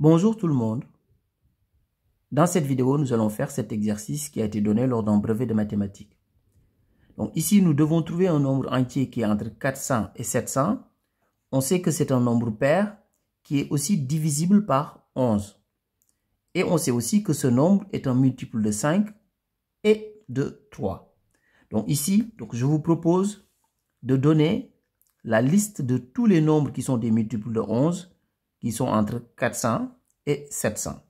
Bonjour tout le monde. Dans cette vidéo, nous allons faire cet exercice qui a été donné lors d'un brevet de mathématiques. Donc ici, nous devons trouver un nombre entier qui est entre 400 et 700. On sait que c'est un nombre pair qui est aussi divisible par 11. Et on sait aussi que ce nombre est un multiple de 5 et de 3. Donc ici, je vous propose de donner la liste de tous les nombres qui sont des multiples de 11, qui sont entre 400 et 700.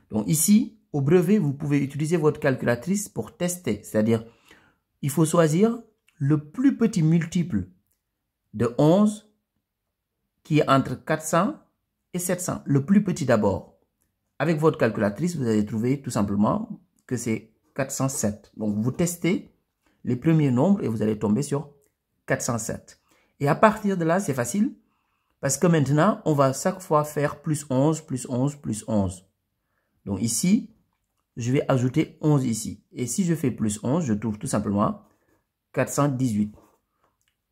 Donc ici, au brevet, vous pouvez utiliser votre calculatrice pour tester. C'est-à-dire, il faut choisir le plus petit multiple de 11 qui est entre 400 et 700. Le plus petit d'abord. Avec votre calculatrice, vous allez trouver tout simplement que c'est 407. Donc vous testez les premiers nombres et vous allez tomber sur 407. Et à partir de là, c'est facile parce que maintenant, on va chaque fois faire plus 11, plus 11, plus 11. Donc ici, je vais ajouter 11 ici. Et si je fais plus 11, je trouve tout simplement 418.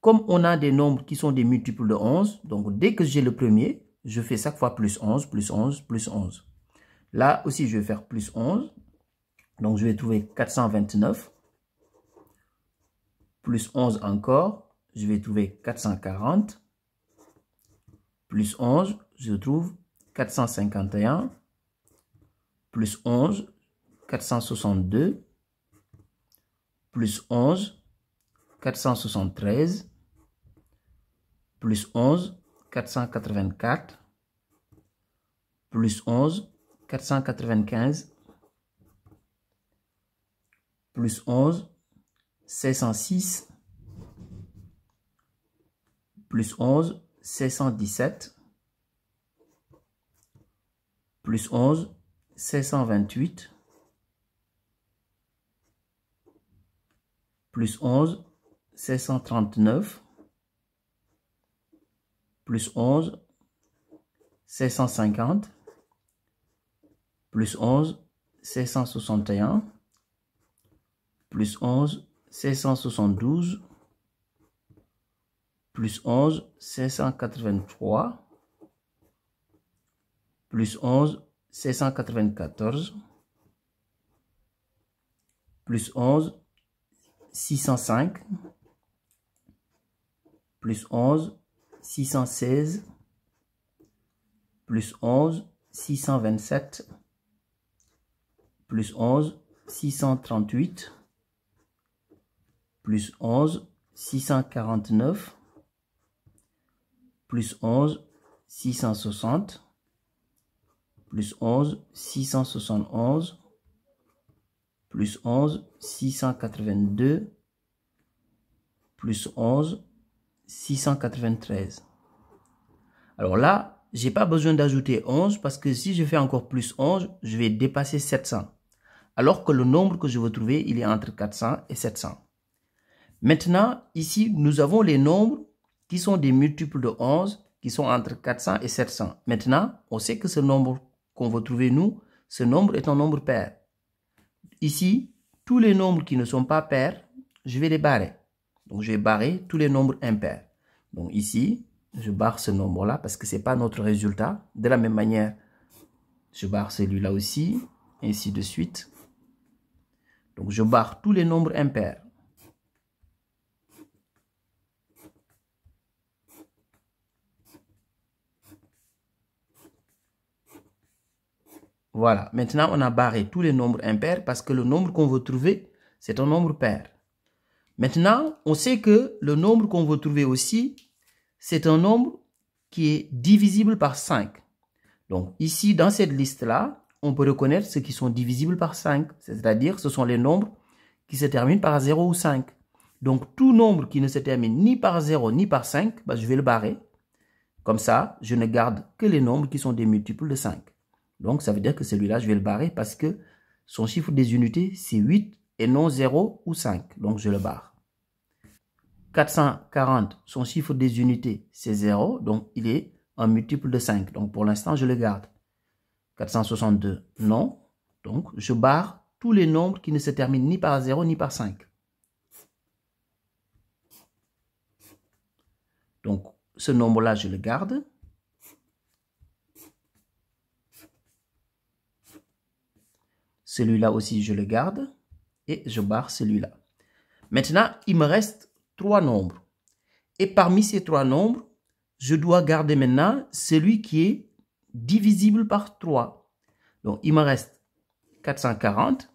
Comme on a des nombres qui sont des multiples de 11, donc dès que j'ai le premier, je fais chaque fois plus 11, plus 11, plus 11. Là aussi, je vais faire plus 11. Donc je vais trouver 429. Plus 11 encore, je vais trouver 440. Plus 11, je trouve 451. Plus 11, 462. Plus 11, 473. Plus 11, 484. Plus 11, 495. Plus 11, 606. Plus 11, 617. Plus 11, 628. Plus 11, 639. Plus 11, 650. Plus 11, 661. Plus 11, 672. Plus 11, 683. Plus 11, 694. Plus 11, 605. Plus 11, 616. Plus 11, 627. Plus 11, 638. Plus 11, 649. Plus 11, 660. Plus 11, 671. Plus 11, 682. Plus 11, 693. Alors là, j'ai pas besoin d'ajouter 11 parce que si je fais encore plus 11, je vais dépasser 700. Alors que le nombre que je veux trouver, il est entre 400 et 700. Maintenant, ici, nous avons les nombres qui sont des multiples de 11 qui sont entre 400 et 700. Maintenant, on sait que ce nombre qu'on veut trouver, nous, ce nombre est un nombre pair. Ici, tous les nombres qui ne sont pas pairs, je vais les barrer. Donc, je vais barrer tous les nombres impairs. Donc, ici, je barre ce nombre-là parce que ce n'est pas notre résultat. De la même manière, je barre celui-là aussi, ainsi de suite. Donc, je barre tous les nombres impairs. Voilà, maintenant on a barré tous les nombres impairs parce que le nombre qu'on veut trouver, c'est un nombre pair. Maintenant, on sait que le nombre qu'on veut trouver aussi, c'est un nombre qui est divisible par 5. Donc ici, dans cette liste-là, on peut reconnaître ceux qui sont divisibles par 5. C'est-à-dire, ce sont les nombres qui se terminent par 0 ou 5. Donc tout nombre qui ne se termine ni par 0 ni par 5, je vais le barrer. Comme ça, je ne garde que les nombres qui sont des multiples de 5. Donc, ça veut dire que celui-là, je vais le barrer parce que son chiffre des unités, c'est 8 et non 0 ou 5. Donc, je le barre. 440, son chiffre des unités, c'est 0. Donc, il est un multiple de 5. Donc, pour l'instant, je le garde. 462, non. Donc, je barre tous les nombres qui ne se terminent ni par 0 ni par 5. Donc, ce nombre-là, je le garde. Celui-là aussi, je le garde et je barre celui-là. Maintenant, il me reste 3 nombres. Et parmi ces 3 nombres, je dois garder maintenant celui qui est divisible par 3. Donc, il me reste 440,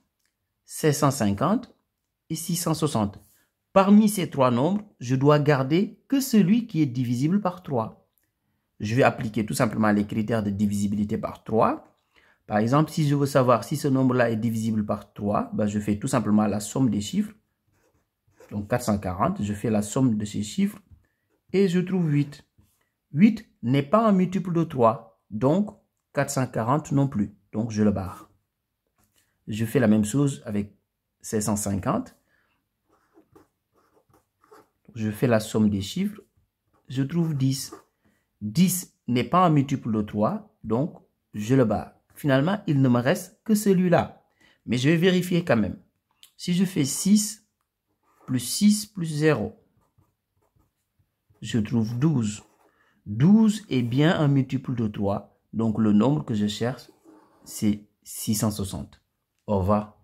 750 et 660. Parmi ces 3 nombres, je dois garder que celui qui est divisible par 3. Je vais appliquer tout simplement les critères de divisibilité par 3. Par exemple, si je veux savoir si ce nombre-là est divisible par 3, ben je fais tout simplement la somme des chiffres. Donc 440, je fais la somme de ces chiffres et je trouve 8. 8 n'est pas un multiple de 3, donc 440 non plus. Donc je le barre. Je fais la même chose avec 750. Je fais la somme des chiffres, je trouve 10. 10 n'est pas un multiple de 3, donc je le barre. Finalement, il ne me reste que celui-là. Mais je vais vérifier quand même. Si je fais 6 plus 0, je trouve 12. 12 est bien un multiple de 3, donc le nombre que je cherche, c'est 660. Au revoir.